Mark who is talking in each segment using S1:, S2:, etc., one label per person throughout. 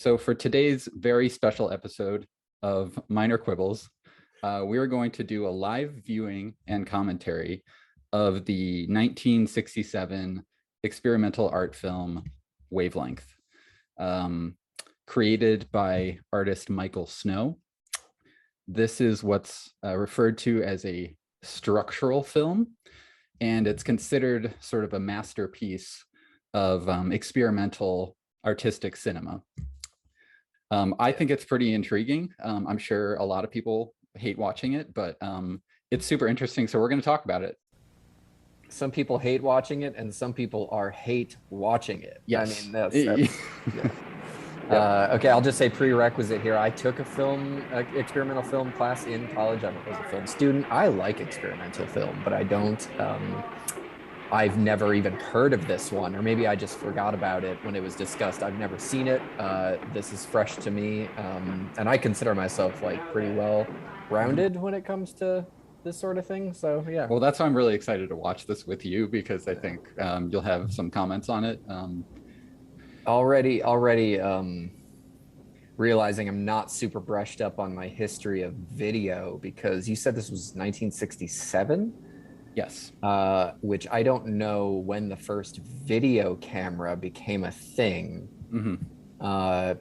S1: So for today's very special episode of Minor Quibbles, we are going to do a live viewing and commentary of the 1967 experimental art film Wavelength, created by artist Michael Snow. This is what's referred to as a structural film, and it's considered sort of a masterpiece of experimental artistic cinema. I think it's pretty intriguing. I'm sure a lot of people hate watching it, but it's super interesting. So we're going to talk about it.
S2: Some people hate watching it, and some people hate watching it.
S1: Yes.
S2: I mean, that's yeah. Okay, I'll just say prerequisite here. I took a experimental film class in college. I was a film student. I like experimental film, but I don't. I've never even heard of this one, or maybe I just forgot about it when it was discussed. I've never seen it. This is fresh to me, and I consider myself like pretty well rounded when it comes to this sort of thing. So yeah.
S1: Well, that's why I'm really excited to watch this with you, because I think you'll have some comments on it.
S2: Already realizing I'm not super brushed up on my history of video, because you said this was 1967.
S1: Yes.
S2: Which I don't know when the first video camera became a thing.
S1: Mm-hmm.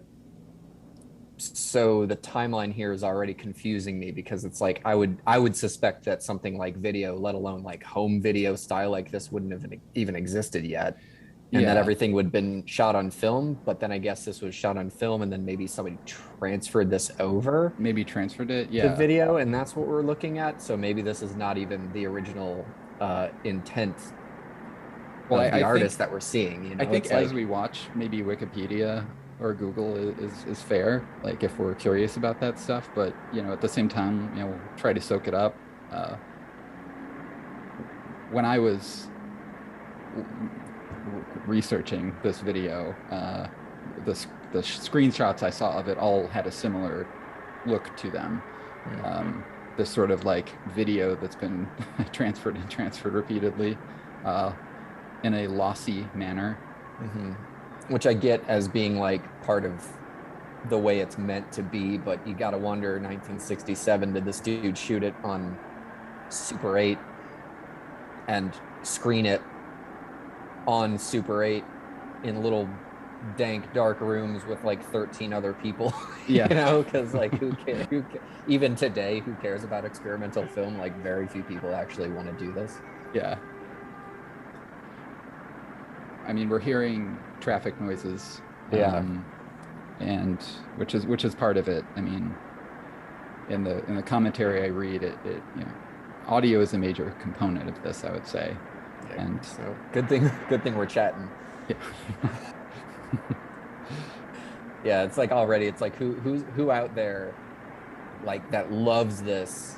S2: So the timeline here is already confusing me, because it's like I would suspect that something like video, let alone like home video style like this, wouldn't have even existed yet. And that everything would have been shot on film, but then I guess this was shot on film, and then maybe somebody transferred this over.
S1: Maybe transferred it,
S2: to video, and that's what we're looking at. So maybe this is not even the original intent of the artist that we're seeing. You know?
S1: I think as we watch, maybe Wikipedia or Google is fair, like if we're curious about that stuff. But at the same time, we'll try to soak it up. When I was researching this video, the screenshots I saw of it all had a similar look to them. This sort of like video that's been transferred repeatedly in a lossy manner.
S2: Which I get as being like part of the way it's meant to be, but you gotta wonder, 1967, did this dude shoot it on Super 8 and screen it on Super 8 in little dank dark rooms with like 13 other people? Because like who cares? Even today, who cares about experimental film? Like very few people actually want to do this.
S1: I mean, we're hearing traffic noises, and which is part of it. I mean, in the commentary I read, it audio is a major component of this, I would say. And
S2: so good thing we're chatting. It's like already, it's like who out there like that loves this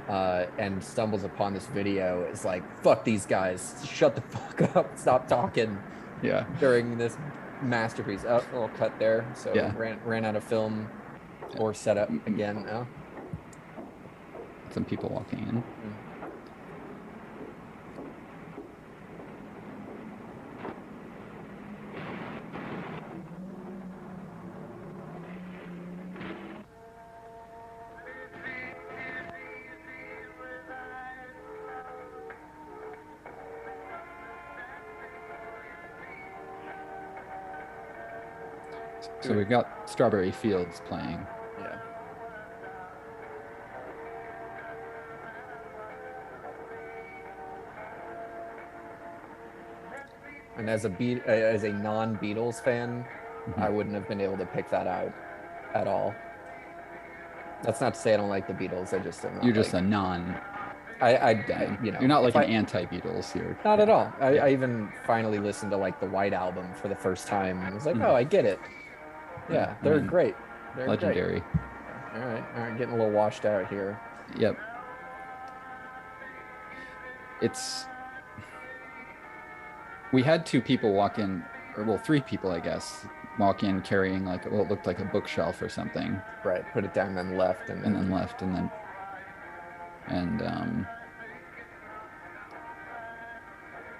S2: and stumbles upon this video is like, fuck these guys, shut the fuck up, stop talking during this masterpiece. Little cut there. So ran out of film or setup again now.
S1: Some people walking in. So we've got Strawberry Fields playing.
S2: And as a non-Beatles fan, I wouldn't have been able to pick that out at all. That's not to say I don't like the Beatles. I just am not.
S1: You're just a non. You're not like an anti-Beatles here.
S2: Not at all. I even finally listened to like the White Album for the first time, and I was like, oh, I get it. Yeah, they're great. They're
S1: legendary.
S2: Great. All right, getting a little washed out here.
S1: Yep. We had two people walk in, or well, three people, I guess, walk in carrying like what looked like a bookshelf or something.
S2: Right. Put it down, then left, and
S1: then left, and then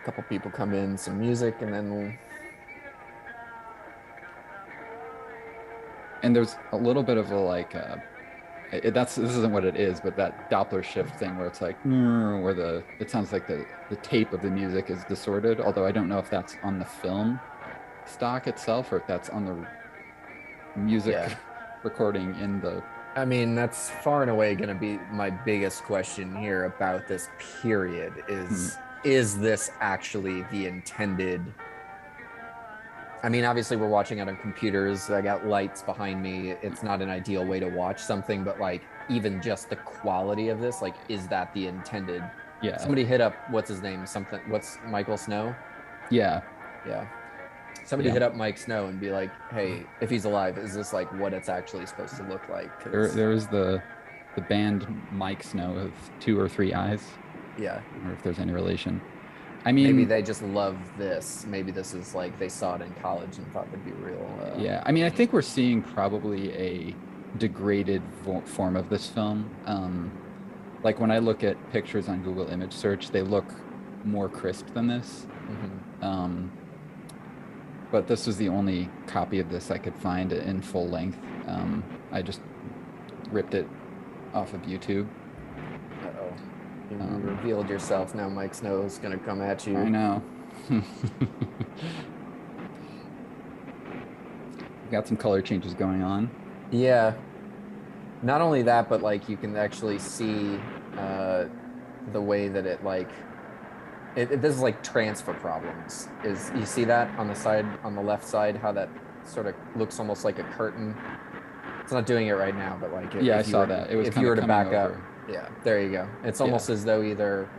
S2: a couple people come in, some music, and then
S1: and there's a little bit of a like this isn't what it is, but that Doppler shift thing where it's like where it sounds like the tape of the music is distorted. Although I don't know if that's on the film stock itself or if that's on the music
S2: Yeah.
S1: recording in the.
S2: I mean, that's far and away going to be my biggest question here about this period is this actually the intended? I mean, obviously we're watching it on computers. I got lights behind me. It's not an ideal way to watch something, but like even just the quality of this, like, is that the intended?
S1: Yeah.
S2: Somebody hit up, what's his name? What's Michael Snow?
S1: Yeah.
S2: Yeah. Somebody hit up Mike Snow and be like, hey, if he's alive, is this like what it's actually supposed to look like?
S1: There is the band Mike Snow of 2 or 3 eyes.
S2: Yeah.
S1: Or if there's any relation. I mean,
S2: maybe they just love this. Maybe this is like they saw it in college and thought it'd be real.
S1: Yeah. I mean, I think we're seeing probably a degraded form of this film. Like when I look at pictures on Google image search, they look more crisp than this. But this was the only copy of this I could find in full length. I just ripped it off of YouTube.
S2: Uh-oh. You revealed yourself. Now Mike Snow's going to come at you.
S1: I know. Got some color changes going on.
S2: Yeah. Not only that, but like you can actually see the way that it like this is like transfer problems. Is you see that on the side, on the left side, how that sort of looks almost like a curtain. It's not doing it right now, but like
S1: I saw that. It was
S2: if you were to back
S1: over.
S2: up. Yeah, there you go. It's almost as though either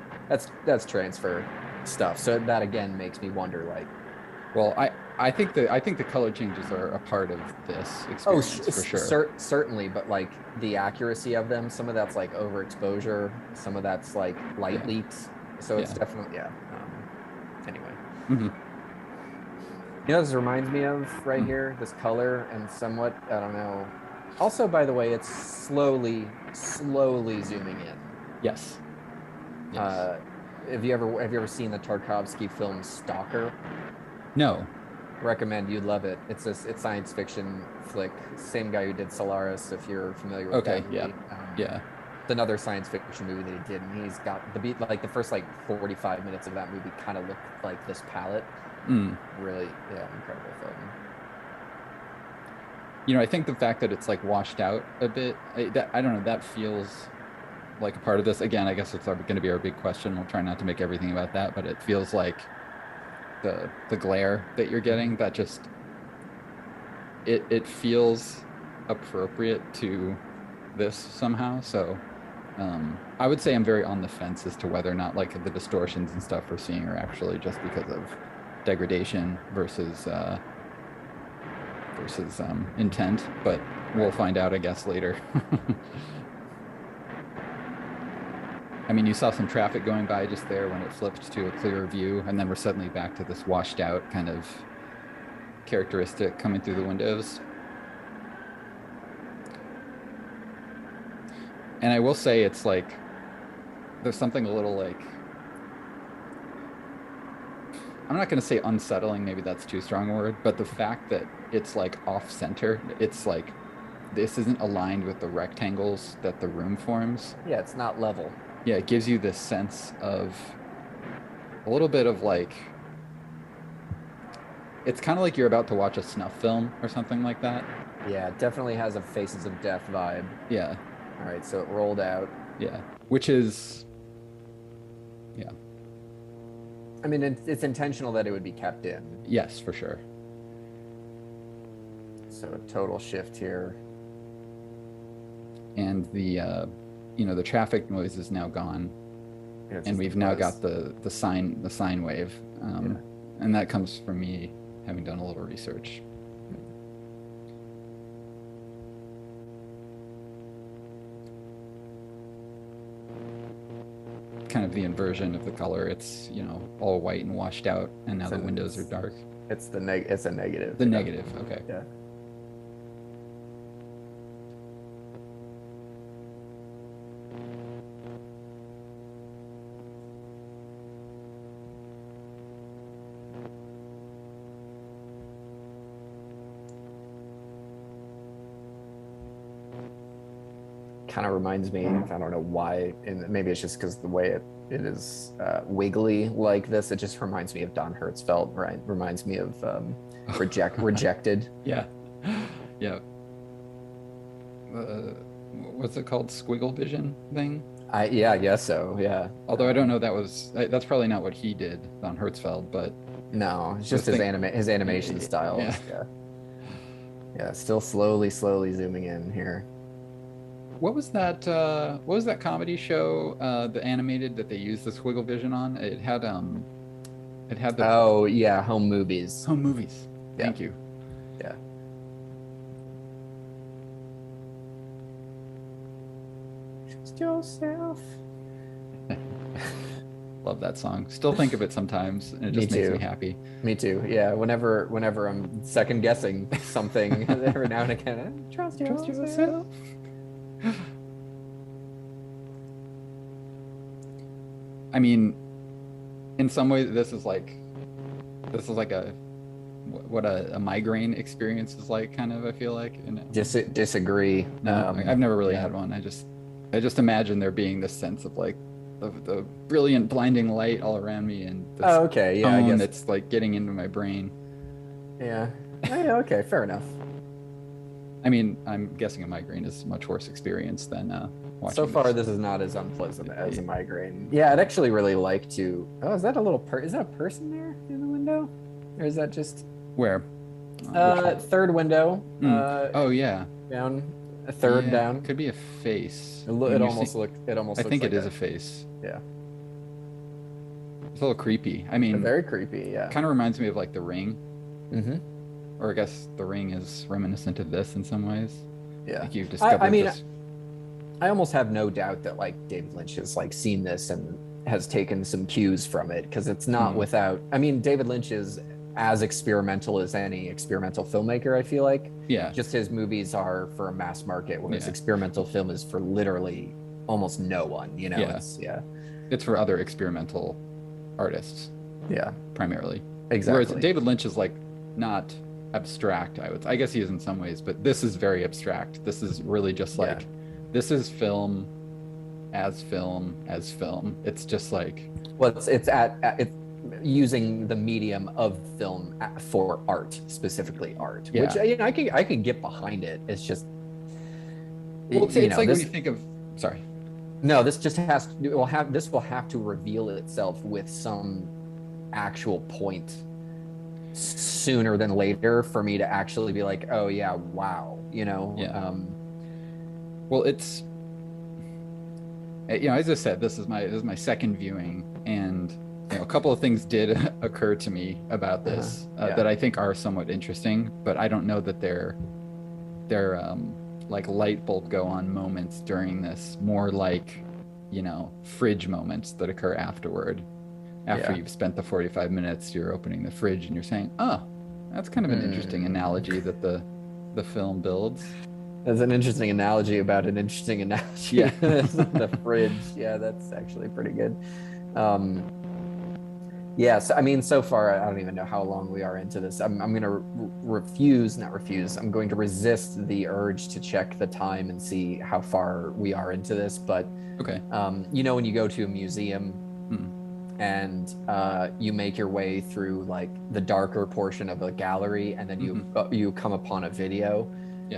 S2: that's transfer stuff. So that again makes me wonder like.
S1: Well, I think the color changes are a part of this experience for sure.
S2: Certainly, but like the accuracy of them, some of that's like overexposure, some of that's like light leaks. So it's definitely anyway. You know, this reminds me of right here, this color and somewhat, I don't know. Also, by the way, it's slowly zooming in.
S1: Yes.
S2: Have you ever seen the Tarkovsky film Stalker?
S1: No.
S2: Recommend, you'd love it. It's science fiction flick. Same guy who did Solaris, if you're familiar with that movie. It's another science fiction movie that he did, and he's got the beat like the first like 45 minutes of that movie kind of look like this palette. Really, incredible film.
S1: You know, I think the fact that it's like washed out a bit, I don't know, that feels like a part of this. Again, I guess it's going to be our big question. We'll try not to make everything about that, but it feels like the glare that you're getting, that just it feels appropriate to this somehow. So I would say I'm very on the fence as to whether or not like the distortions and stuff we're seeing are actually just because of degradation versus intent, but we'll find out, I guess, later. I mean, you saw some traffic going by just there when it flipped to a clearer view, and then we're suddenly back to this washed out kind of characteristic coming through the windows. And I will say it's like, there's something a little like, I'm not going to say unsettling, maybe that's too strong a word, but the fact that it's like off center, it's like, this isn't aligned with the rectangles that the room forms.
S2: Yeah, it's not level.
S1: Yeah, it gives you this sense of a little bit of like, it's kind of like you're about to watch a snuff film or something like that.
S2: Yeah, it definitely has a Faces of Death vibe.
S1: Yeah.
S2: All right, so it rolled out.
S1: Yeah, which is, yeah.
S2: I mean, it's intentional that it would be kept in.
S1: Yes, for sure.
S2: So a total shift here.
S1: And the, the traffic noise is now gone, and we've now got the sine wave, and that comes from me having done a little research. Kind of the inversion of the color. It's all white and washed out, and now the windows are dark.
S2: It's a negative.
S1: The negative. Okay.
S2: Yeah. kind of reminds me, I don't know why, and maybe it's just because the way it is wiggly like this, it just reminds me of Don Hertzfeldt, right? Reminds me of Rejected.
S1: Yeah. Yeah. What's it called? Squiggle vision thing?
S2: I guess so. Yeah.
S1: Although I don't know, that's probably not what he did, Don Hertzfeldt, but
S2: no, it's just his animation style.
S1: Yeah.
S2: Yeah, still slowly zooming in here.
S1: What was that comedy show, the animated that they used the squiggle vision on? It had the
S2: Home Movies.
S1: Home Movies. Thank you.
S2: Yeah. Trust yourself.
S1: Love that song. Still think of it sometimes, and it just makes me happy.
S2: Me too. Yeah. Whenever I'm second guessing something, every now and again, trust yourself.
S1: I mean, in some ways, this is like what a migraine experience is like, kind of. I feel like.
S2: Disagree.
S1: No, I've never really had one. I just imagine there being this sense of like the brilliant, blinding light all around me, and this
S2: I guess
S1: it's like getting into my brain.
S2: Yeah. Okay. Fair enough.
S1: I mean, I'm guessing a migraine is a much worse experience than watching.
S2: So far, this is not as unpleasant as a migraine. Yeah, I'd actually really like to. Oh, is that is that a person there in the window, or is that just
S1: where?
S2: Third window.
S1: Oh yeah.
S2: Down. A third down.
S1: Could be a face.
S2: It almost looks.
S1: I think it is a face.
S2: Yeah.
S1: It's a little creepy. I mean,
S2: very creepy. Yeah.
S1: Kind of reminds me of like The Ring.
S2: Mm-hmm.
S1: Or I guess The Ring is reminiscent of this in some ways.
S2: Yeah.
S1: Like you've discovered this.
S2: I almost have no doubt that like David Lynch has like seen this and has taken some cues from it, because it's not without. I mean, David Lynch is as experimental as any experimental filmmaker, I feel like.
S1: Yeah.
S2: Just his movies are for a mass market, whereas experimental film is for literally almost no one, you know?
S1: Yeah. It's for other experimental artists.
S2: Yeah.
S1: Primarily.
S2: Exactly.
S1: Whereas David Lynch is like not abstract, I guess he is in some ways, but this is very abstract. This is really just like, this is film as film as film. It's just like,
S2: well, it's using the medium of film for art, specifically art, which I can get behind it. It's just,
S1: it's like when you think of, sorry.
S2: No, this just will have to reveal itself with some actual point sooner than later for me to actually be like, oh yeah, wow, you know.
S1: Well, it's, as I said, this is my second viewing, and a couple of things did occur to me about this that I think are somewhat interesting, but I don't know that they're like light bulb go on moments during this, more like, fridge moments that occur afterward. After you've spent the 45 minutes, you're opening the fridge and you're saying, oh, that's kind of an interesting analogy that the film builds.
S2: That's an interesting analogy about an interesting analogy.
S1: Yeah.
S2: The fridge. Yeah, that's actually pretty good. So I mean, so far, I don't even know how long we are into this. I'm going to I'm going to resist the urge to check the time and see how far we are into this. But,
S1: okay.
S2: When you go to a museum and you make your way through like the darker portion of a gallery, and then you come upon a video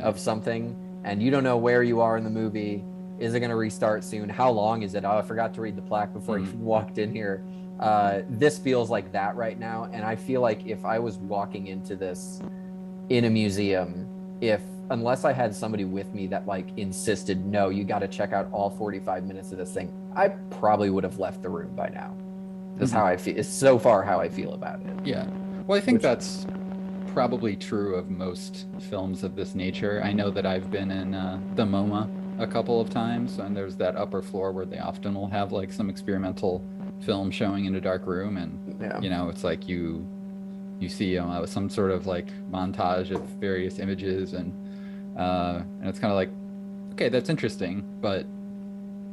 S2: of something, and you don't know where you are in the movie. Is it going to restart soon? How long is it? Oh, I forgot to read the plaque before I walked in here. This feels like that right now, and I feel like if I was walking into this in a museum, unless I had somebody with me that like insisted, no, you got to check out all 45 minutes of this thing, I probably would have left the room by now. That's how I feel. It's so far how I feel about it.
S1: Yeah. Well, I think that's probably true of most films of this nature. I know that I've been in the MoMA a couple of times, and there's that upper floor where they often will have like some experimental film showing in a dark room, and it's like you see some sort of like montage of various images, and it's kind of like, okay, that's interesting, but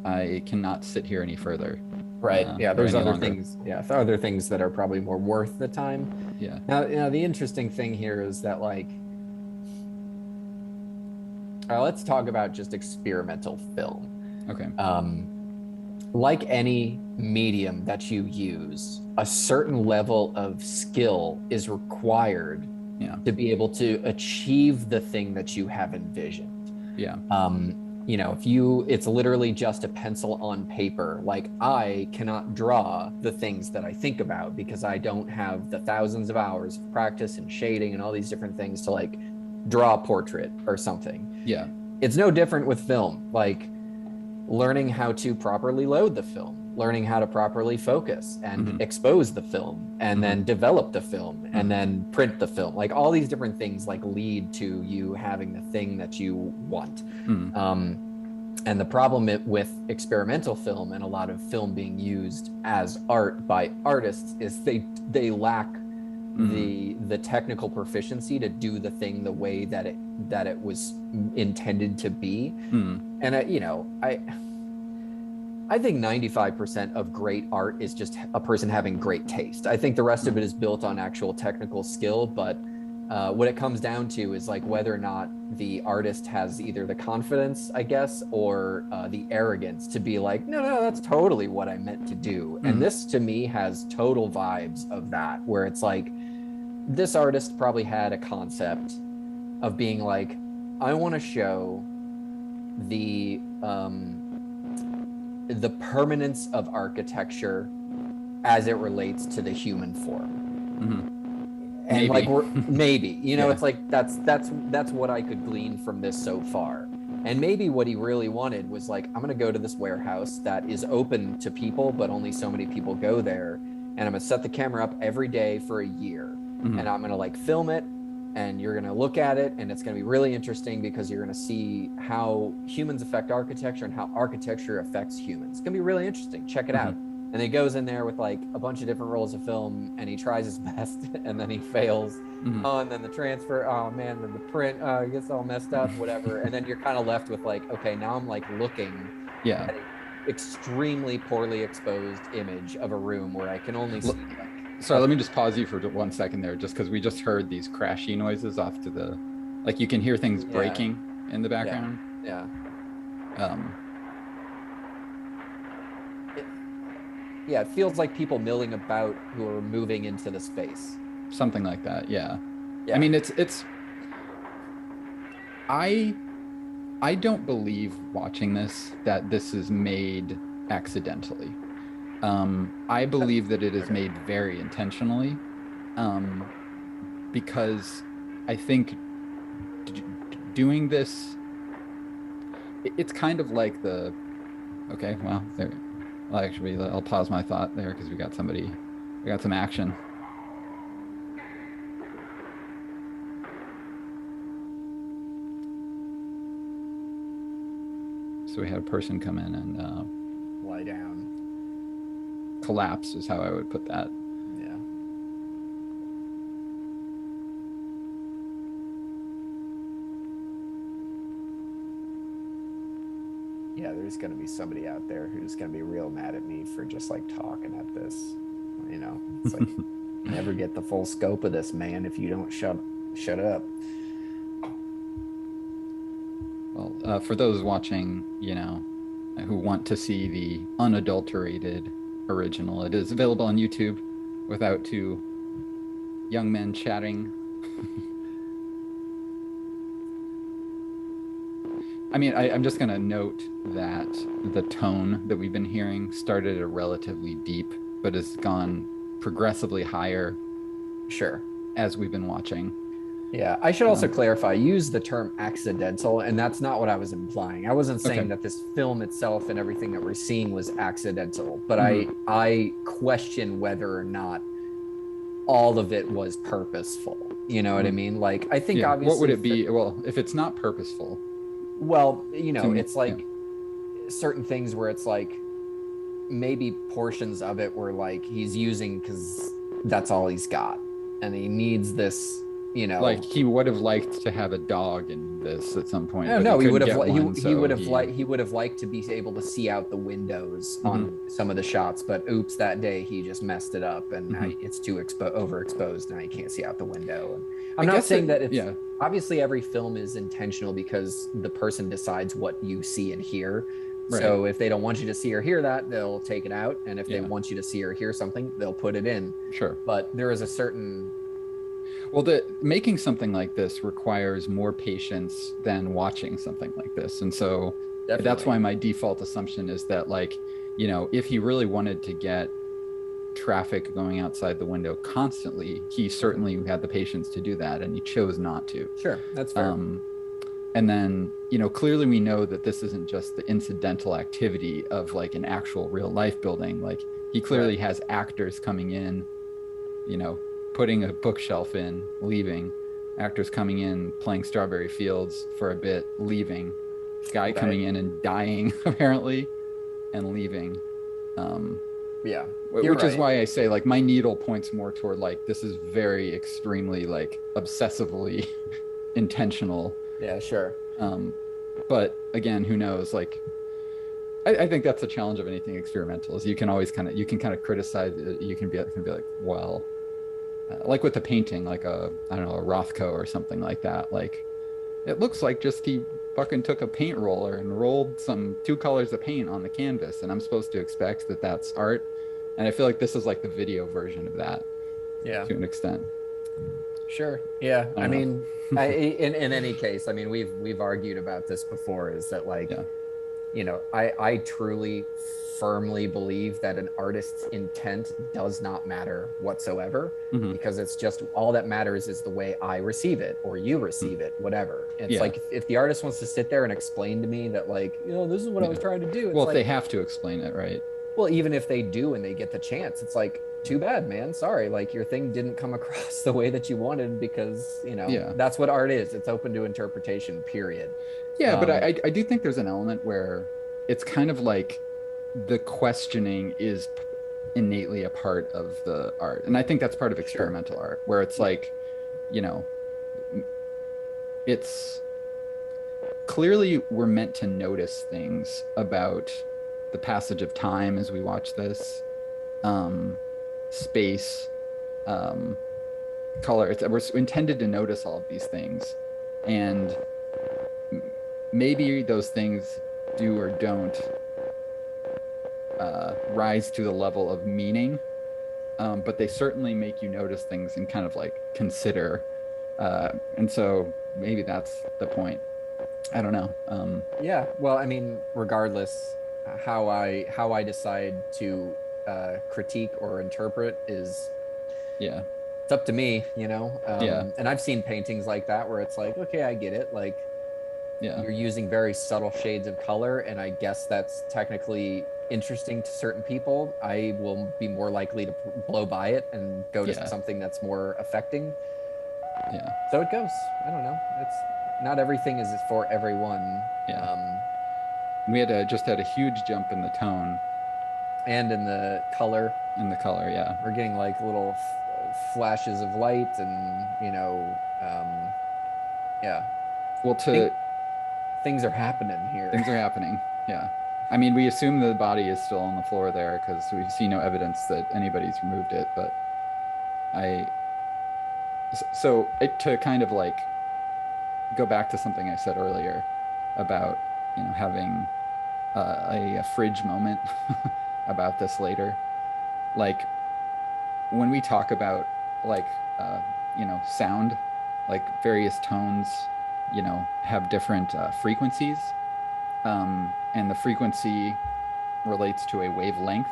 S1: I cannot sit here any further.
S2: Right. There's other things. There are other things that are probably more worth the time.
S1: Yeah.
S2: Now, the interesting thing here is that like Let's talk about just experimental film.
S1: Okay.
S2: Like any medium that you use, a certain level of skill is required to be able to achieve the thing that you have envisioned.
S1: Yeah.
S2: You know, it's literally just a pencil on paper. Like, I cannot draw the things that I think about because I don't have the thousands of hours of practice and shading and all these different things to like draw a portrait or something.
S1: Yeah.
S2: It's no different with film. Like, learning how to properly load the film, learning how to properly focus and expose the film, and then develop the film, and then print the film. Like, all these different things like lead to you having the thing that you want. And the problem with experimental film and a lot of film being used as art by artists is they lack the technical proficiency to do the thing the way that it was intended to be. And I think 95% of great art is just a person having great taste. I think the rest of it is built on actual technical skill, but what it comes down to is like whether or not the artist has either the confidence, I guess, or the arrogance to be like, no, that's totally what I meant to do. And this to me has total vibes of that, where it's like, this artist probably had a concept of being like, I want to show the permanence of architecture as it relates to the human form. And maybe. Maybe, it's like, that's what I could glean from this so far. And maybe what he really wanted was like, I'm going to go to this warehouse that is open to people, but only so many people go there. And I'm going to set the camera up every day for a year. And I'm going to like film it, and you're going to look at it, and it's going to be really interesting because you're going to see how humans affect architecture and how architecture affects humans. It's going to be really interesting. Check it out. And he goes in there with like a bunch of different rolls of film, and he tries his best, and then he fails. Oh, and then the transfer, oh man, then the print, it gets all messed up, whatever. And then you're kind of left with like, okay, now I'm like looking at an extremely poorly exposed image of a room where I can only see like,
S1: sorry, let me just pause you for 1 second there, just because we just heard these crashy noises off to the, like you can hear things breaking in the background.
S2: It feels like people milling about who are moving into the space.
S1: Something like that, yeah. I mean, it's. I don't believe watching this that this is made accidentally. I believe that it is made very intentionally, because I think doing this, it's kind of like okay, well, there. Well, actually, I'll pause my thought there because we got some action. So we had a person come in and
S2: lie down.
S1: Collapse is how I would put that.
S2: Yeah, there's going to be somebody out there who's going to be real mad at me for just like talking at this. It's like, you never get the full scope of this, man, if you don't shut up.
S1: Well, for those watching, who want to see the unadulterated original, it is available on YouTube without two young men chatting. I mean, I'm just going to note that the tone that we've been hearing started at relatively deep, but has gone progressively higher.
S2: Sure.
S1: As we've been watching.
S2: Yeah, I should also clarify, use the term accidental, and that's not what I was implying. I wasn't saying that this film itself and everything that we're seeing was accidental, but I question whether or not all of it was purposeful. You know what I mean? Like, I think obviously...
S1: What would it be? Well, if it's not purposeful...
S2: Well, it's like certain things where it's like maybe portions of it were like he's using because that's all he's got, and he needs this,
S1: like he would have liked to have a dog in this at some point.
S2: No, he would have liked to be able to see out the windows on some of the shots, but oops, that day he just messed it up, and now it's too overexposed, and he can't see out the window. And I'm not saying that it's obviously every film is intentional because the person decides what you see and hear.
S1: Right.
S2: So if they don't want you to see or hear that, they'll take it out. And if they
S1: Yeah.
S2: want you to see or hear something, they'll put it in.
S1: Sure.
S2: But there is a certain,
S1: Well, making something like this requires more patience than watching something like this. And so that's
S2: Definitely.
S1: why my default assumption is that, like, you know, if he really wanted to get traffic going outside the window constantly, he certainly had the patience to do that, and he chose not to.
S2: Sure, that's fair.
S1: And then, you know, clearly we know that this isn't just the incidental activity of like an actual real life building. Like, he clearly has actors coming in, you know, putting a bookshelf in, leaving, actors coming in, playing Strawberry Fields for a bit, leaving, guy coming in and dying apparently, and leaving.
S2: Yeah,
S1: which is why I say, like, my needle points more toward, like, this is very extremely, like, obsessively intentional.
S2: Yeah, sure.
S1: But again, who knows? Like, I think that's the challenge of anything experimental, is you can always kind of criticize it. You can be like, well, like with the painting, like I don't know, a Rothko or something like that. Like, it looks like just he fucking took a paint roller and rolled some 2 colors of paint on the canvas, and I'm supposed to expect that that's art. And I feel like this is like the video version of that, to an extent.
S2: Sure. Yeah. I mean, in any case, I mean, we've argued about this before, is that, like, you know, I truly firmly believe that an artist's intent does not matter whatsoever, because it's just, all that matters is the way I receive it or you receive it, whatever. It's like, if the artist wants to sit there and explain to me that, like, you know, this is what I was trying to do. It's,
S1: well, if they have to explain it, right?
S2: Well, even if they do and they get the chance, it's like, too bad, man. Sorry, like, your thing didn't come across the way that you wanted, because, you know, that's what art is. It's open to interpretation, period.
S1: Yeah, but I do think there's an element where it's kind of like the questioning is innately a part of the art. And I think that's part of experimental art, where it's like, you know, it's clearly we're meant to notice things about the passage of time as we watch this, space, color. We're intended to notice all of these things, and maybe those things do or don't rise to the level of meaning, but they certainly make you notice things and kind of like consider, and so maybe that's the point. I don't know.
S2: Yeah, well, I mean, regardless, how I decide to critique or interpret is, it's up to me, you know. And I've seen paintings like that where it's like, okay, I get it, like, you're using very subtle shades of color, and I guess that's technically interesting to certain people. I will be more likely to blow by it and go to something that's more affecting. So it goes. I don't know, it's not everything is for everyone.
S1: We just had a huge jump in the tone
S2: and in the color.
S1: We're
S2: getting like little flashes of light, and, you know,
S1: well,
S2: things are happening here.
S1: I mean, we assume the body is still on the floor there because we see no evidence that anybody's removed it, but to kind of like go back to something I said earlier about, you know, having a fridge moment about this later. Like, when we talk about, like, you know, sound, like various tones, you know, have different frequencies, and the frequency relates to a wavelength.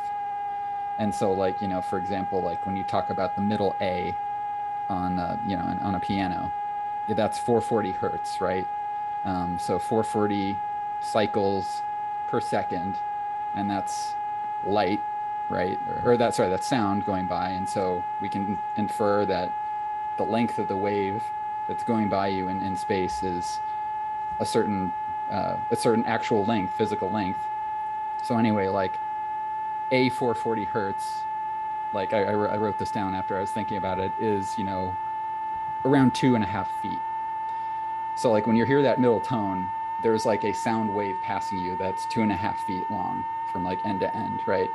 S1: And so, like, you know, for example, like when you talk about the middle A on, you know, on a piano, that's 440 hertz, right? So 440 cycles per second, and that's light, right? Or that's sound going by. And so we can infer that the length of the wave that's going by you in space is a certain actual length, physical length. So anyway, like, a 440 hertz, like I wrote this down after I was thinking about it, is, you know, around 2.5 feet. So like when you hear that middle tone, there's like a sound wave passing you that's 2.5 feet long from like end to end, right?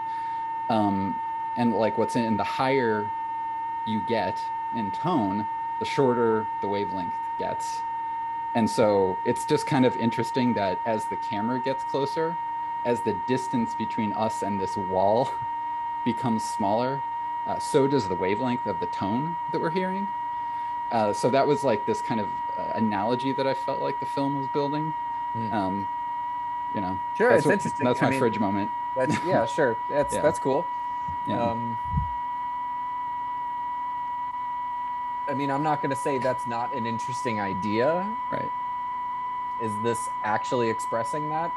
S1: And like what's in the higher you get in tone, the shorter the wavelength gets. And so it's just kind of interesting that as the camera gets closer, as the distance between us and this wall becomes smaller, so does the wavelength of the tone that we're hearing. So that was like this kind of analogy that I felt like the film was building.
S2: Mm.
S1: Um, you know,
S2: Sure, it's interesting.
S1: that's
S2: I
S1: my
S2: mean,
S1: fridge moment.
S2: that's yeah, sure.
S1: Yeah,
S2: That's cool.
S1: yeah,
S2: I mean, I'm not going to say that's not an interesting idea.
S1: right.
S2: Is this actually expressing that?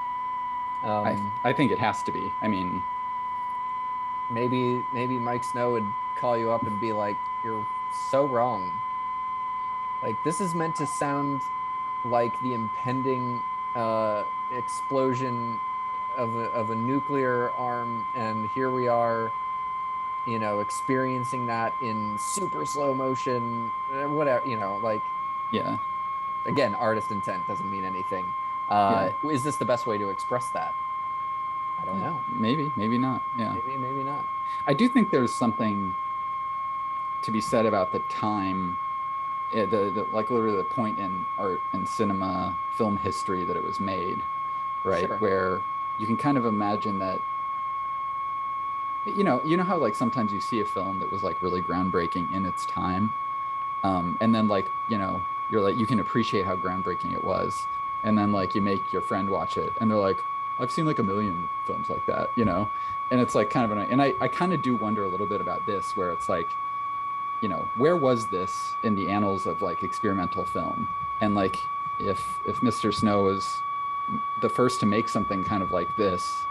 S1: I think it has to be. I mean,
S2: Maybe Mike Snow would call you up and be like, "You're so wrong. Like this is meant to sound like the impending explosion of a nuclear arm, and here we are, you know, experiencing that in super slow motion, whatever, you know, like
S1: yeah,
S2: again, artist intent doesn't mean anything.
S1: yeah,
S2: Is this the best way to express that? I don't
S1: yeah.
S2: know.
S1: Maybe not. Yeah,
S2: Maybe not.
S1: I do think there's something to be said about the time, the like literally the point in art and cinema film history that it was made, right?
S2: Sure.
S1: Where you can kind of imagine that, you know how like sometimes you see a film that was like really groundbreaking in its time, and then like you're like you can appreciate how groundbreaking it was, and then like you make your friend watch it and they're like, I've seen like a million films like that, and it's like kind of and I kind of do wonder a little bit about this, where it's like, where was this in the annals of like experimental film? And like if Mr. Snow was the first to make something kind of like this,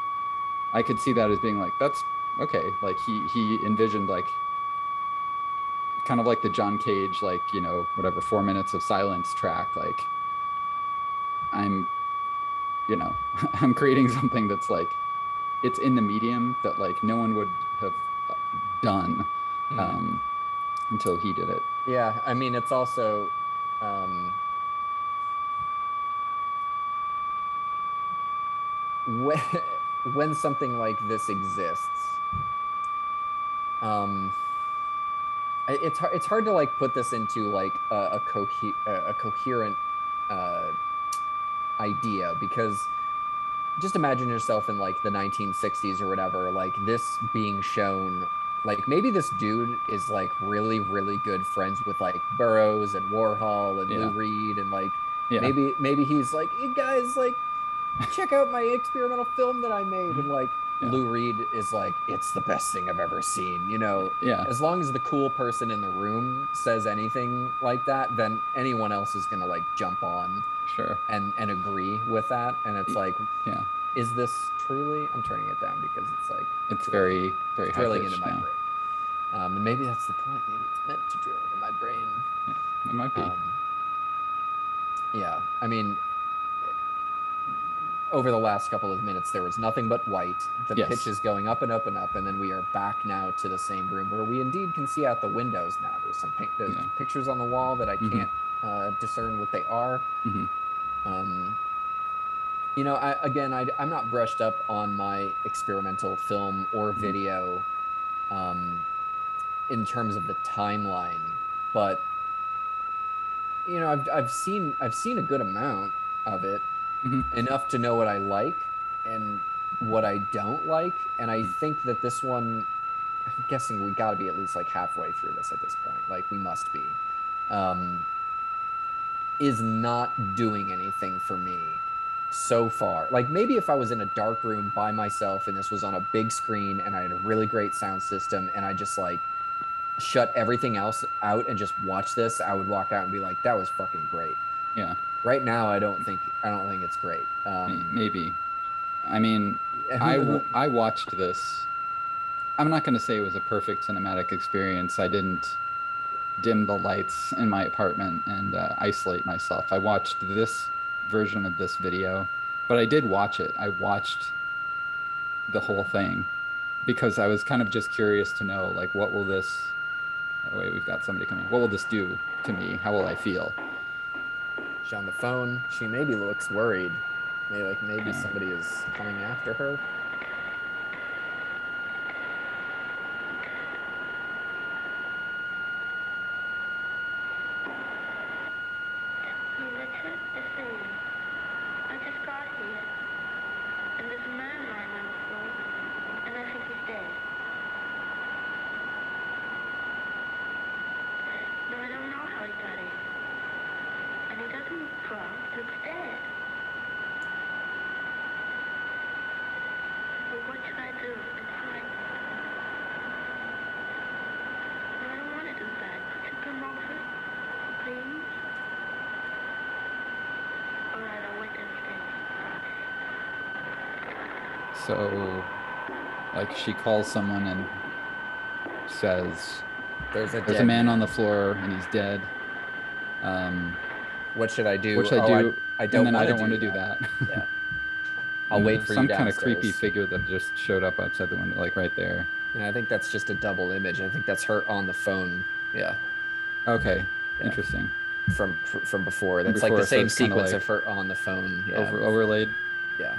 S1: I could see that as being like, that's okay. Like he envisioned like kind of like the John Cage, like, whatever 4 minutes of silence track. Like I'm, I'm creating something that's like it's in the medium that like no one would have done
S2: Mm.
S1: um, until he did it.
S2: Yeah, I mean, it's also um, when when something like this exists, um, it's hard to like put this into like a coherent uh, idea, because just imagine yourself in like the 1960s or whatever, like this being shown, like maybe this dude is like really good friends with like Burroughs and Warhol and Lou
S1: Yeah.
S2: Reed, and like
S1: Yeah.
S2: maybe he's like, hey guys, like check out my experimental film that I made, and like
S1: Yeah.
S2: Lou Reed is like, it's the best thing I've ever seen, you know.
S1: Yeah.
S2: As long as the cool person in the room says anything like that, then anyone else is gonna like jump on
S1: Sure.
S2: and agree with that. And it's like,
S1: Yeah.
S2: is this truly, I'm turning it down because it's like
S1: It's
S2: drilling,
S1: very, very high
S2: drilling into
S1: pitched
S2: my
S1: now.
S2: brain. And maybe that's the point. Maybe it's meant to drill into my brain.
S1: Yeah. It might be.
S2: Yeah, I mean, over the last couple of minutes, there was nothing but white. The
S1: Yes.
S2: pitch is going up and up and up, and then we are back now to the same room where we indeed can see out the windows now. There's
S1: Yeah.
S2: pictures on the wall that I can't discern what they are.
S1: Mm-hmm.
S2: You know, I'm not brushed up on my experimental film or video in terms of the timeline, but you know, I've seen a good amount of it,
S1: Mm-hmm.
S2: enough to know what I like and what I don't like, and I think that this one, I'm guessing we got to be at least like halfway through this at this point, like we must be, is not doing anything for me so far. Like maybe if I was in a dark room by myself and this was on a big screen and I had a really great sound system and I just like shut everything else out and just watch this, I would walk out and be like, that was fucking great.
S1: Yeah.
S2: Right now, I don't think it's great.
S1: Maybe. I mean, I watched this. I'm not going to say it was a perfect cinematic experience. I didn't dim the lights in my apartment and isolate myself. I watched this version of this video, but I did watch it. I watched the whole thing because I was kind of just curious to know, like, what will this, oh wait, we've got somebody coming. What will this do to me? How will I feel?
S2: She's on the phone. She maybe looks worried. Maybe
S1: Yeah.
S2: somebody is coming after her.
S1: So, like, she calls someone and says,
S2: There's a
S1: "There's a
S2: dead
S1: man on
S2: man.
S1: the floor and he's dead. Um,
S2: What should I do?
S1: what should I
S2: Oh,
S1: do?"
S2: I
S1: And
S2: don't
S1: then I
S2: want to
S1: don't want
S2: do
S1: to do
S2: that.
S1: that.
S2: Yeah. I'll
S1: And
S2: wait
S1: there's
S2: for you
S1: some kind of creepy
S2: downstairs.
S1: figure that just showed up outside the window, like right there.
S2: And I think that's just a double image. I think that's her on the phone. Yeah.
S1: Okay,
S2: Yeah.
S1: interesting.
S2: From before.
S1: From
S2: That's like the
S1: before, so
S2: same
S1: it's kind of
S2: sequence
S1: like
S2: of her on the phone. Yeah.
S1: overlaid.
S2: Yeah.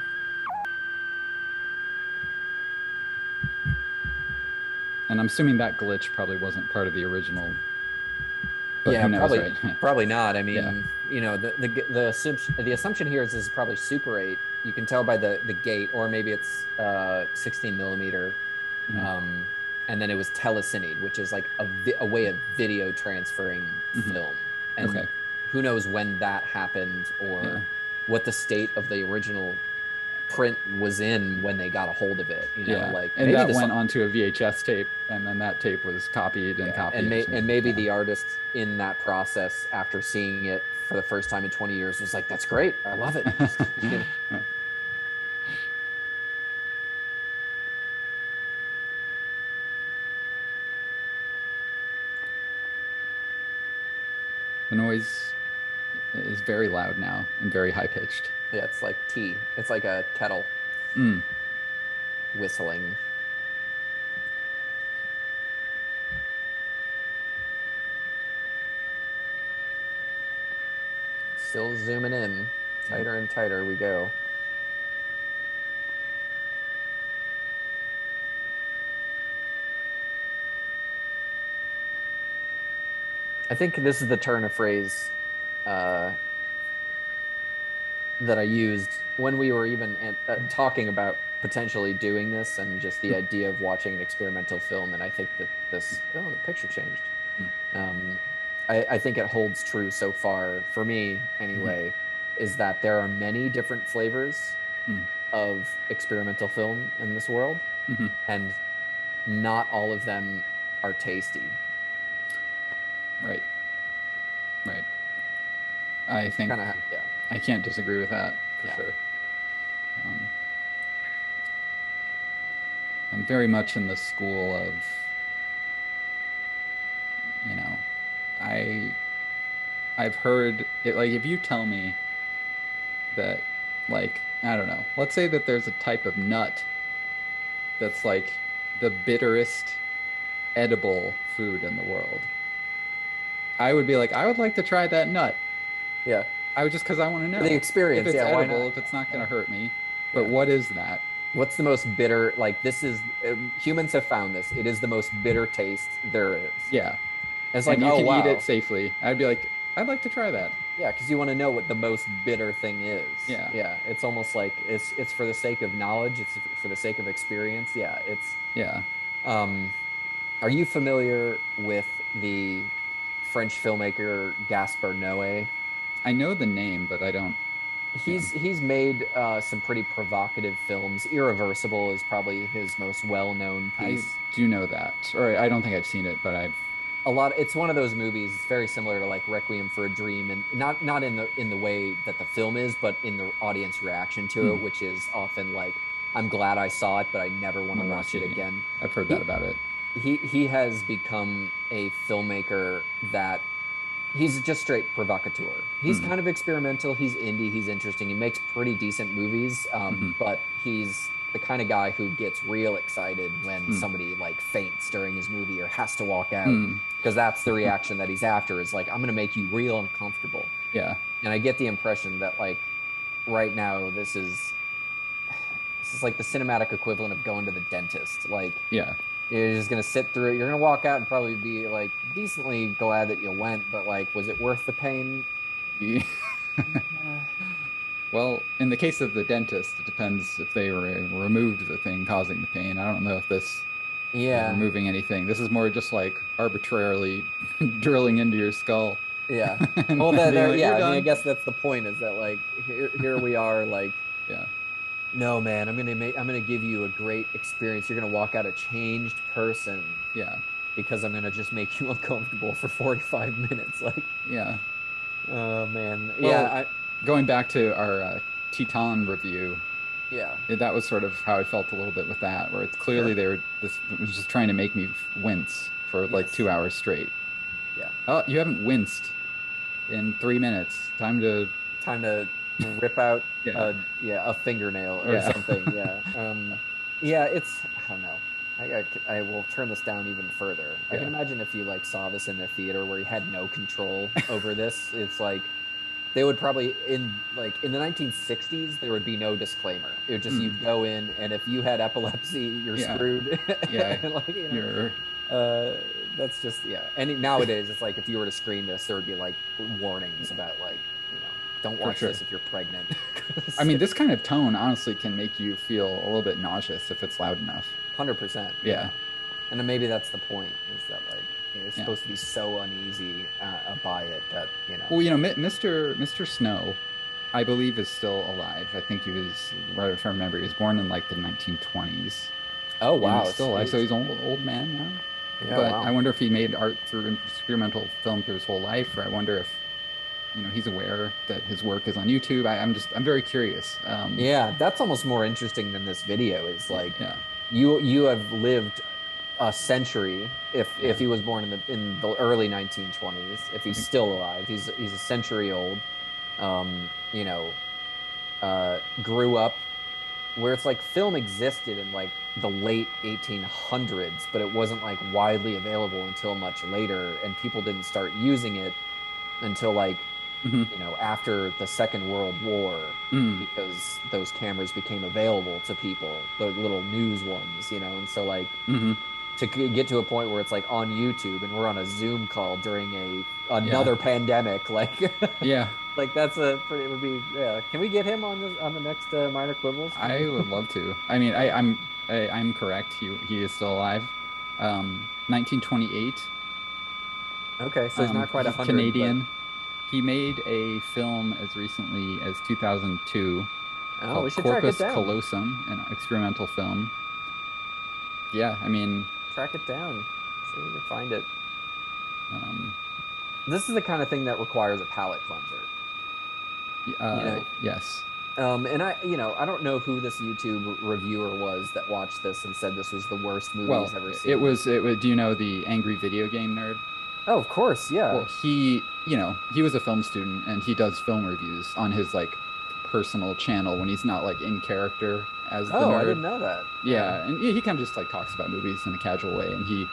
S1: And I'm assuming that glitch probably wasn't part of the original, but
S2: Yeah,
S1: who knows,
S2: probably
S1: right?
S2: probably not. I
S1: Yeah.
S2: mean, you know, the assumption here is this is probably Super 8. You can tell by the gate, or maybe it's 16 millimeter.
S1: Mhm.
S2: Um, and then it was telecine, which is like a way of video transferring
S1: Mhm.
S2: film. And
S1: Okay.
S2: who knows when that happened or
S1: Yeah.
S2: what the state of the original print was in when they got a hold of it. You know,
S1: Yeah.
S2: like
S1: And
S2: maybe
S1: that
S2: this,
S1: went onto a VHS tape, and then that tape was copied and
S2: yeah,
S1: copied.
S2: and maybe
S1: Yeah.
S2: the artist in that process, after seeing it for the first time in 20 years, was like, "That's great, I love it." You know?
S1: The noise is very loud now and very high pitched.
S2: Yeah, it's like tea. It's like a kettle
S1: Mm.
S2: whistling. Still zooming in,
S1: Yeah.
S2: tighter and tighter we go. I think this is the turn of phrase uh, that I used when we were even talking about potentially doing this and just the idea of watching an experimental film. And I think that the picture changed.
S1: Mm.
S2: I think it holds true so far, for me
S1: Mhm.
S2: anyway, is that there are many different flavors
S1: Mm.
S2: of experimental film in this world,
S1: Mhm.
S2: and not all of them are tasty.
S1: Right. Right. I think
S2: Kind of, yeah,
S1: I can't disagree with that for
S2: yeah.
S1: sure. Um, I'm very much in the school of, you know, I I've heard it, like, if you tell me that, like, I don't know, let's say that there's a type of nut that's like the bitterest edible food in the world. I would be like, I would like to try that nut.
S2: Yeah.
S1: I would, just because I want to
S2: For the
S1: know if
S2: experience,
S1: it's
S2: yeah, why
S1: edible,
S2: not?
S1: if it's not going
S2: Yeah.
S1: to hurt me. But
S2: Yeah.
S1: what is that?
S2: What's the most bitter? Like, this is humans have found this. It is the most bitter taste there is.
S1: Yeah.
S2: It's like,
S1: And you
S2: oh
S1: can eat it
S2: wow,
S1: safely. I'd be like, I'd like to try that.
S2: yeah, because you want to know what the most bitter thing is.
S1: Yeah.
S2: Yeah, it's almost like it's for the sake of knowledge. It's for the sake of experience. Yeah, it's.
S1: Yeah.
S2: Um, are you familiar with the French filmmaker Gaspar Noé?
S1: I know the name, but I don't, yeah.
S2: He's made some pretty provocative films. Irreversible is probably his most well-known
S1: I
S2: piece.
S1: do know that. Or I don't think I've seen it, but I've,
S2: A lot, it's one of those movies. It's very similar to like Requiem for a Dream, and not in the way that the film is, but in the audience reaction to it,
S1: hmm,
S2: which is often like, I'm glad I saw it, but I never want to
S1: want to
S2: watch
S1: see
S2: it
S1: it again.
S2: again.
S1: I've heard
S2: he
S1: that about it.
S2: he has become a filmmaker that he's just straight provocateur. He's
S1: Hmm.
S2: kind of experimental. He's indie. He's interesting. He makes pretty decent movies,
S1: Hmm.
S2: but he's the kind of guy who gets real excited when
S1: Hmm.
S2: somebody like faints during his movie or has to walk out,
S1: Hmm.
S2: because that's the reaction that he's after. Is like, I'm going to make you real uncomfortable.
S1: Yeah.
S2: And I get the impression that like right now this is like the cinematic equivalent of going to the dentist. Like,
S1: Yeah.
S2: you're just gonna sit through it. You're gonna walk out and probably be like decently glad that you went, but like, was it worth the pain?
S1: Yeah. Well, in the case of the dentist, it depends if they removed the thing causing the pain. I don't know if this is
S2: Yeah,
S1: removing anything. This is more just like arbitrarily drilling into your skull
S2: yeah.
S1: and
S2: Well,
S1: then being
S2: there,
S1: like,
S2: yeah.
S1: "You're
S2: I mean, I
S1: done."
S2: guess that's the point. Is that like here we are, like,
S1: Yeah.
S2: no, man, I'm gonna give you a great experience. You're gonna walk out a changed person
S1: Yeah.
S2: because I'm gonna just make you uncomfortable for 45 minutes. Like,
S1: Yeah.
S2: oh man, yeah,
S1: Well, going back to our Teton review,
S2: Yeah.
S1: that was sort of how I felt a little bit with that, where it's clearly
S2: Sure.
S1: they were this was just trying to make me wince for like
S2: Yes.
S1: 2 hours straight.
S2: Yeah.
S1: Oh, you haven't winced in 3 minutes. Time to
S2: Time to rip out
S1: yeah
S2: a fingernail or
S1: yeah
S2: something. Yeah. Yeah, it's I don't know. I will turn this down even further. I can
S1: yeah.
S2: imagine if you like saw this in the theater where you had no control over this. It's like they would probably in the 1960s there would be no disclaimer. It would just
S1: Mm,
S2: you'd go in, and if you had epilepsy, you're
S1: yeah
S2: screwed.
S1: yeah.
S2: Like
S1: You're
S2: uh, that's just yeah. And nowadays it's like if you were to screen this, there would be like warnings about like don't
S1: for
S2: watch
S1: sure.
S2: this if you're pregnant.
S1: I mean, this kind of tone honestly can make you feel a little bit nauseous if it's loud enough.
S2: 100%,
S1: Yeah
S2: yeah. And then maybe that's the point is that like you're
S1: yeah.
S2: supposed to be so uneasy by it that
S1: Well, Mr. Snow, I believe, is still alive. I think he was, right if I remember, he was born in like the 1920s,
S2: oh
S1: and he's
S2: wow,
S1: still alive. So
S2: sweet.
S1: he's an old man now.
S2: Yeah,
S1: But I
S2: wow.
S1: wonder if he made art through experimental film through his whole life, or I wonder if he's aware that his work is on YouTube. I'm very curious.
S2: Yeah, that's almost more interesting than this video is like
S1: Yeah
S2: you have lived a century if
S1: yeah
S2: he was born in the early 1920s, if he's still alive, he's a century old. You know, grew up where it's like film existed in like the late 1800s, but it wasn't like widely available until much later, and people didn't start using it until like
S1: hmm
S2: after the Second World War,
S1: mm,
S2: because those cameras became available to people, the little news ones, and so like
S1: hmm
S2: to get to a point where it's like on YouTube and we're on a Zoom call during
S1: yeah
S2: another pandemic, like
S1: yeah.
S2: like that's a pretty it would be yeah. Can we get him on the next Minor Quibbles? Can
S1: I
S2: we?
S1: would love to. I mean,
S2: Yeah.
S1: I'm correct. He is still alive. 1928.
S2: Okay, so he's not quite
S1: He's
S2: 100, but
S1: Canadian. He made a film as recently as 2002
S2: oh,
S1: called
S2: we should track it
S1: Corpus
S2: down.
S1: Callosum, an experimental film. Yeah, I mean,
S2: Track it down. See if we can find it.
S1: um,
S2: This is the kind of thing that requires a palate cleanser, you know.
S1: yes.
S2: And I don't know who this YouTube reviewer was that watched this and said this was the worst movie
S1: Well,
S2: he's ever
S1: it
S2: seen.
S1: was. It was. Do you know the angry video game nerd?
S2: Oh, of course,
S1: Well,
S2: yeah.
S1: he was a film student and he does film reviews on his like personal channel when he's not like in character as the
S2: Oh, I
S1: nerd.
S2: didn't know that. Yeah.
S1: Yeah, and he kind of just like talks about movies in a casual way. And he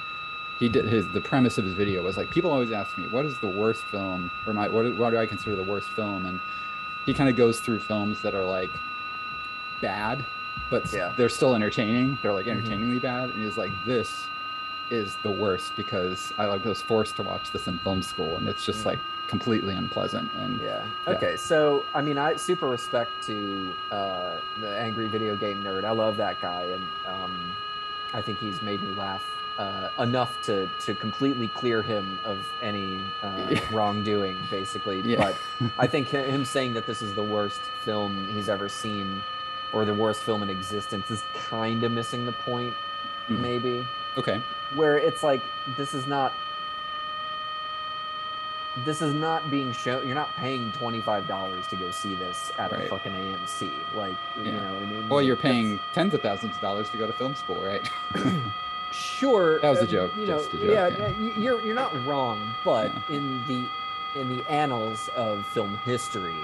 S1: did the premise of his video was like people always ask me what is the worst film or what do I consider the worst film, and he kind of goes through films that are like bad, but
S2: Yeah.
S1: they're still entertaining. They're like
S2: Hmm.
S1: entertainingly bad, and he's like this is the worst because I like was forced to watch this in film school, and it's just like completely unpleasant. And
S2: Yeah.
S1: yeah,
S2: Okay. So, I mean, I super respect to the angry video game nerd. I love that guy, and I think he's made me laugh enough to completely clear him of any wrongdoing, basically.
S1: yeah.
S2: But I think him saying that this is the worst film he's ever seen, or the worst film in existence, is kind of missing the point,
S1: Mm,
S2: maybe.
S1: okay.
S2: Where it's like this is not being shown. You're not paying $25 to go see this at a
S1: Right.
S2: fucking AMC. Like, you
S1: Yeah.
S2: know what I mean?
S1: Well,
S2: Like
S1: you're
S2: that's
S1: paying tens of thousands of dollars to go to film school, right?
S2: sure.
S1: That was a joke. Just a joke.
S2: Yeah,
S1: Yeah.
S2: you're not wrong, but
S1: Yeah.
S2: in the annals of film history,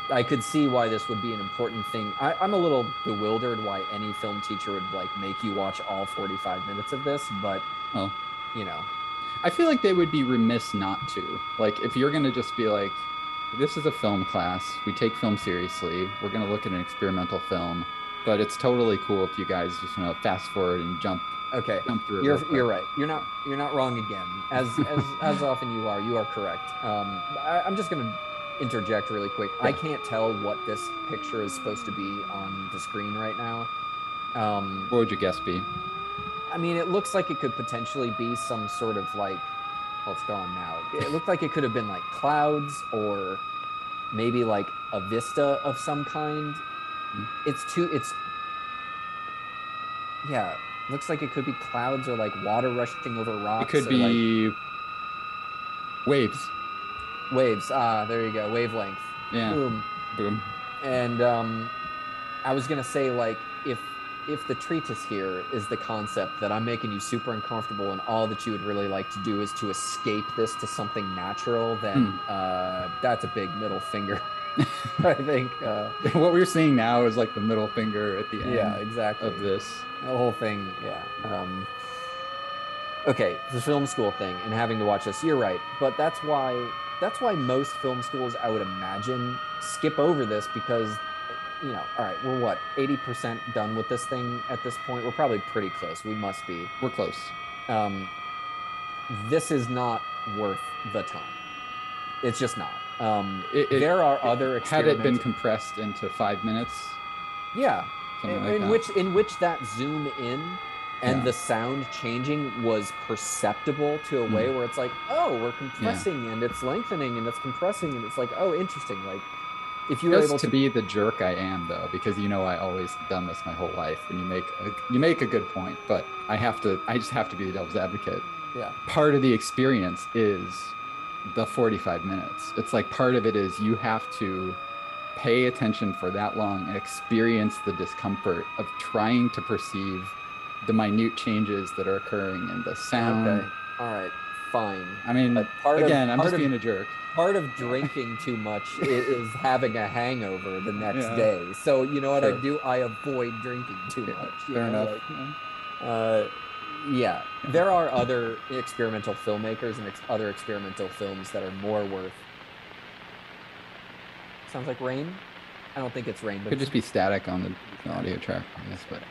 S2: I could see why this would be an important thing. I'm a little bewildered why any film teacher would like make you watch all 45 minutes of this, but
S1: Well,
S2: you know,
S1: I feel like they would be remiss not to. Like, if you're gonna just be like, this is a film class, we take film seriously, we're gonna look at an experimental film, but it's totally cool if you guys just fast forward and
S2: okay,
S1: jump through it real
S2: you're
S1: quick.
S2: right. You're not wrong again. As often you are correct. I'm just gonna interject really quick. I
S1: Yeah.
S2: can't tell what this picture is supposed to be on the screen right now. Um,
S1: What would your guess be?
S2: I mean, it looks like it could potentially be some sort of like, well, it's gone now. It looked like it could have been like clouds or maybe like a vista of some kind. It's yeah, looks like it could be clouds or like water rushing over
S1: It
S2: rocks
S1: could
S2: or like
S1: be waves.
S2: waves. Ah, there you go. Wavelength.
S1: Yeah.
S2: Boom.
S1: Boom.
S2: And I was gonna say, like, if the treatise here is the concept that I'm making you super uncomfortable and all that you would really like to do is to escape this to something natural, then that's a big middle finger. I think.
S1: What we're seeing now is like the middle finger at the
S2: Yeah,
S1: end
S2: exactly.
S1: of this.
S2: The whole thing, yeah. Okay, the film school thing and having to watch this, you're right. But that's why most film schools, I would imagine, skip over this because, all right, we're what, 80% done with this thing at this point? We're probably pretty close. We must be.
S1: We're close.
S2: This is not worth the time. It's just not.
S1: There
S2: are other
S1: had it been
S2: experiments.
S1: compressed into 5 minutes.
S2: Yeah,
S1: Like
S2: in which that zoom in and the sound changing was perceptible to a way where it's like, oh, we're compressing and it's lengthening and it's compressing and it's like, oh, interesting. Like, if you were able
S1: to be the jerk I am, though, because I always done this my whole life, and you make a good point, but I just have to be the devil's advocate.
S2: Yeah.
S1: Part of the experience is the 45 minutes. It's like part of it is you have to pay attention for that long and experience the discomfort of trying to perceive the minute changes that are occurring in the sound.
S2: Okay. All right. Fine.
S1: I mean, I'm just being a jerk.
S2: Part of drinking too much is having a hangover the next day. So you know what I do? I avoid drinking too much.
S1: Fair enough.
S2: Yeah, there are other experimental filmmakers and other experimental films that are more worth. Sounds like rain. I don't think it's rain, but
S1: could just be static on the audio track, I guess. But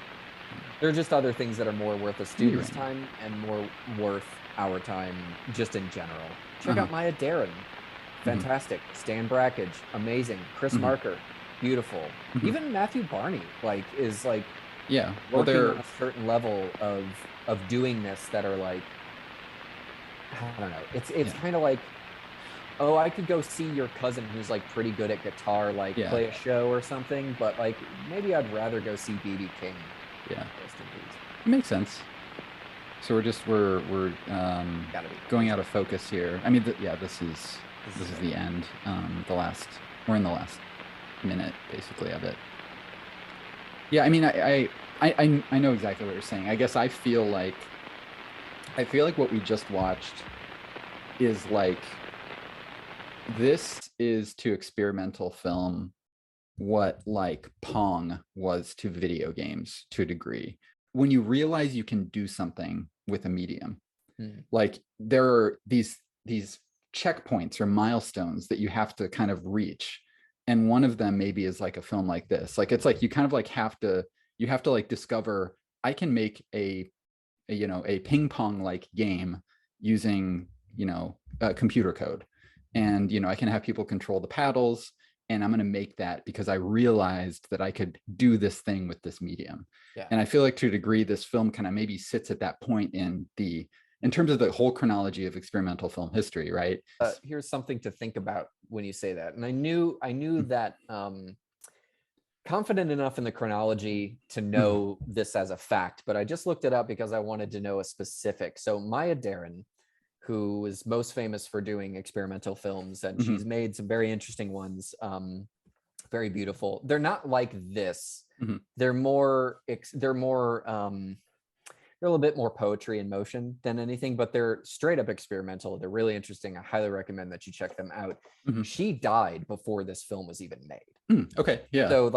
S2: there are just other things that are more worth a student's time and more worth our time just in general. Check out Maya Deren. Fantastic. Stan Brakhage, amazing. Chris Marker, beautiful. Even Matthew Barney, is
S1: yeah,
S2: working on a certain level of doing this that are like, I don't know. It's kind of like, oh, I could go see your cousin who's like pretty good at guitar, play a show or something, but maybe I'd rather go see B.B. King.
S1: Yeah, it makes sense. So we're going out of focus here. I mean, this is the end. We're in the last minute basically of it. Yeah, I mean, I know exactly what you're saying. I guess I feel like what we just watched is like, this is to experimental film what like Pong was to video games to a degree. When you realize you can do something with a medium, like there are these checkpoints or milestones that you have to kind of reach, and one of them maybe is like a film like this. Like, it's like you kind of like have to like discover, I can make a ping pong like game using computer code, and I can have people control the paddles, and I'm going to make that because I realized that I could do this thing with this medium. Yeah. And I feel like to a degree, this film kind of maybe sits at that point in terms of the whole chronology of experimental film history, right?
S2: Here's something to think about when you say that. And I knew that confident enough in the chronology to know this as a fact, but I just looked it up because I wanted to know a specific. So Maya Deren, who is most famous for doing experimental films, and she's made some very interesting ones, very beautiful. They're not like this. They're a little bit more poetry in motion than anything, but they're straight up experimental. They're really interesting. I highly recommend that you check them out. She died before this film was even made.
S1: Okay, yeah.
S2: So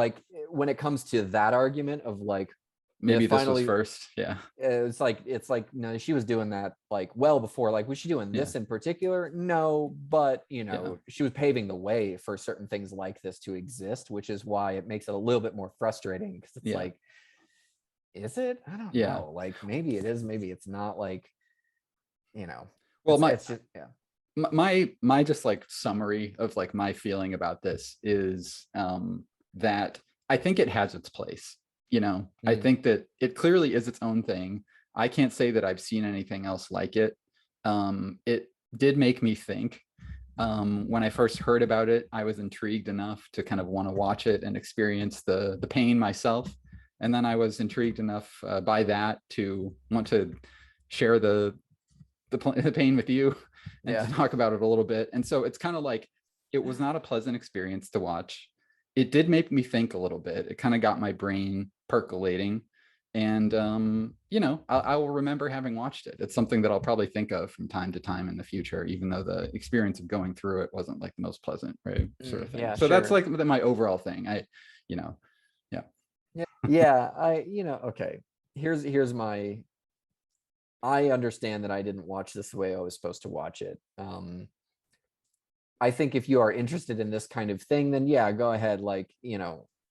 S2: when it comes to that argument of
S1: maybe this was first. Yeah.
S2: It's like, no, she was doing that well before. Was she doing this in particular? No, but she was paving the way for certain things like this to exist, which is why it makes it a little bit more frustrating, because it's is it? I don't know. Maybe it is, maybe it's not. Well,
S1: it's just, my just summary of my feeling about this is that I think it has its place. I think that it clearly is its own thing. I can't say that I've seen anything else like it. It did make me think. When I first heard about it, I was intrigued enough to kind of want to watch it and experience the pain myself. And then I was intrigued enough by that to want to share the pain with you and to talk about it a little bit. And so it's kind of like, it was not a pleasant experience to watch. it did make me think a little bit. It kind of got my brain percolating. And, you know, I will remember having watched it. It's something that I'll probably think of from time to time in the future, even though the experience of going through it wasn't like the most pleasant, right? Sort of thing.
S2: Yeah,
S1: So that's
S2: sure.
S1: like my overall thing. You know, yeah.
S2: Yeah, okay. Here's my, I understand that I didn't watch this the way I was supposed to watch it. I think if you are interested in this kind of thing, then yeah, go ahead. Like,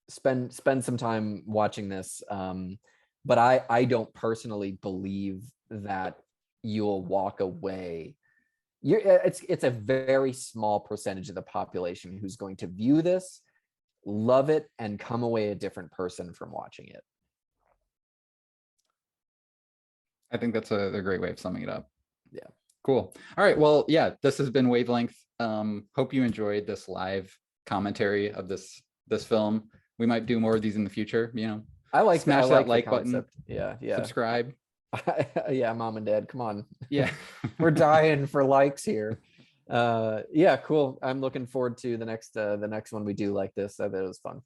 S2: spend some time watching this. But I don't personally believe that you'll walk away. It's a very small percentage of the population who's going to view this, love it, and come away a different person from watching it.
S1: I think that's a great way of summing it up.
S2: Yeah.
S1: Cool. All right. Well, yeah, this has been Wavelength. Hope you enjoyed this live commentary of this film. We might do more of these in the future, you know.
S2: I like
S1: Smash
S2: that,
S1: that like button.
S2: Yeah.
S1: Subscribe.
S2: Yeah, mom and dad, come on.
S1: Yeah.
S2: We're dying for likes here. Yeah, cool. I'm looking forward to the next one we do like this. I bet it was fun.